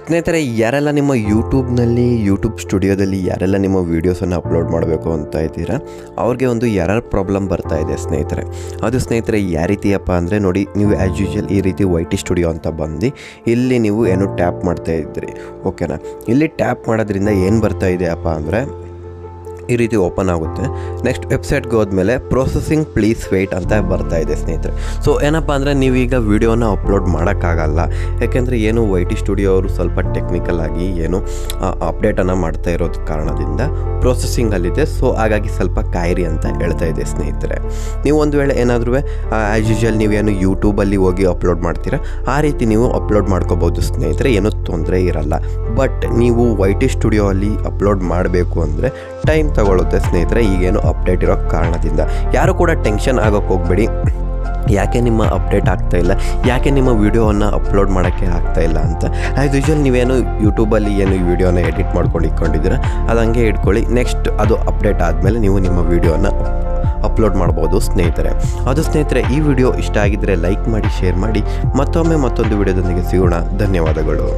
ಸ್ನೇಹಿತರೆ, ಯಾರೆಲ್ಲ ನಿಮ್ಮ ಯೂಟ್ಯೂಬ್ ಸ್ಟುಡಿಯೋದಲ್ಲಿ ಯಾರೆಲ್ಲ ನಿಮ್ಮ ವೀಡಿಯೋಸನ್ನು ಅಪ್ಲೋಡ್ ಮಾಡಬೇಕು ಅಂತ ಇದ್ದೀರಾ, ಅವ್ರಿಗೆ ಒಂದು ಎರರ್ ಪ್ರಾಬ್ಲಮ್ ಬರ್ತಾ ಇದೆ ಸ್ನೇಹಿತರೆ. ಅದು ಸ್ನೇಹಿತರೆ ಯಾವ ರೀತಿಯಪ್ಪ ಅಂದರೆ, ನೋಡಿ, ನೀವು ಆ್ಯಸ್ ಯೂಶುವಲ್ ಈ ರೀತಿ YT ಸ್ಟುಡಿಯೋ ಅಂತ ಬಂದು ಇಲ್ಲಿ ನೀವು ಏನು ಟ್ಯಾಪ್ ಮಾಡ್ತಾ ಇದ್ದೀರಿ, ಓಕೆನಾ. ಇಲ್ಲಿ ಟ್ಯಾಪ್ ಮಾಡೋದ್ರಿಂದ ಏನು ಬರ್ತಾ ಇದೆಯಪ್ಪ ಅಂದರೆ, ಈ ರೀತಿ ಓಪನ್ ಆಗುತ್ತೆ. ನೆಕ್ಸ್ಟ್ ವೆಬ್ಸೈಟ್ಗೆ ಹೋದ್ಮೇಲೆ ಪ್ರೊಸೆಸಿಂಗ್ ಪ್ಲೀಸ್ ವೆಯ್ಟ್ ಅಂತ ಬರ್ತಾ ಇದೆ ಸ್ನೇಹಿತರೆ. ಸೊ ಏನಪ್ಪ ಅಂದರೆ, ನೀವೀಗ ವೀಡಿಯೋನ ಅಪ್ಲೋಡ್ ಮಾಡೋಕ್ಕಾಗಲ್ಲ, ಯಾಕೆಂದರೆ ಏನು YT ಸ್ಟುಡಿಯೋ ಅವರು ಸ್ವಲ್ಪ ಟೆಕ್ನಿಕಲ್ ಆಗಿ ಏನು ಅಪ್ಡೇಟನ್ನು ಮಾಡ್ತಾ ಇರೋದು ಕಾರಣದಿಂದ ಪ್ರೊಸೆಸಿಂಗಲ್ಲಿದೆ. ಸೊ ಹಾಗಾಗಿ ಸ್ವಲ್ಪ ಕಾಯಿರಿ ಅಂತ ಹೇಳ್ತಾ ಇದೆ ಸ್ನೇಹಿತರೆ. ನೀವು ಒಂದು ವೇಳೆ ಏನಾದರೂ ಆ್ಯಸ್ ಯೂಶುವಲ್ ನೀವೇನು ಯೂಟ್ಯೂಬಲ್ಲಿ ಹೋಗಿ ಅಪ್ಲೋಡ್ ಮಾಡ್ತೀರಾ, ಆ ರೀತಿ ನೀವು ಅಪ್ಲೋಡ್ ಮಾಡ್ಕೋಬೋದು ಸ್ನೇಹಿತರೆ, ಏನೂ ತೊಂದರೆ ಇರಲ್ಲ. ಬಟ್ ನೀವು YT ಸ್ಟುಡಿಯೋ ಅಲ್ಲಿ ಅಪ್ಲೋಡ್ ಮಾಡಬೇಕು ಅಂದರೆ ಟೈಮ್ ತಗೊಳ್ಳುತ್ತೆ ಸ್ನೇಹಿತರೆ, ಈಗೇನು ಅಪ್ಡೇಟ್ ಇರೋ ಕಾರಣದಿಂದ. ಯಾರು ಕೂಡ ಟೆನ್ಷನ್ ಆಗೋಕ್ಕೆ ಹೋಗಬೇಡಿ. ಯಾಕೆ ನಿಮ್ಮ ಅಪ್ಡೇಟ್ ಆಗ್ತಾಯಿಲ್ಲ, ಯಾಕೆ ನಿಮ್ಮ ವೀಡಿಯೋವನ್ನು ಅಪ್ಲೋಡ್ ಮಾಡೋಕ್ಕೆ ಆಗ್ತಾಯಿಲ್ಲ ಅಂತ. ಆ್ಯಸ್ ಯೂಶುವಲ್ ನೀವೇನು ಯೂಟ್ಯೂಬಲ್ಲಿ ಏನು ವೀಡಿಯೋನ ಎಡಿಟ್ ಮಾಡ್ಕೊಂಡು ಇಟ್ಕೊಂಡಿದ್ದೀರಾ, ಅದು ಹಂಗೆ ಇಟ್ಕೊಳ್ಳಿ. ನೆಕ್ಸ್ಟ್ ಅದು ಅಪ್ಡೇಟ್ ಆದಮೇಲೆ ನೀವು ನಿಮ್ಮ ವೀಡಿಯೋನ ಅಪ್ಲೋಡ್ ಮಾಡ್ಬೋದು ಸ್ನೇಹಿತರೆ. ಅದು ಸ್ನೇಹಿತರೆ, ಈ ವಿಡಿಯೋ ಇಷ್ಟ ಆಗಿದ್ದರೆ ಲೈಕ್ ಮಾಡಿ, ಶೇರ್ ಮಾಡಿ. ಮತ್ತೊಂದು ವಿಡಿಯೋದೊಂದಿಗೆ ಸಿಗೋಣ. ಧನ್ಯವಾದಗಳು.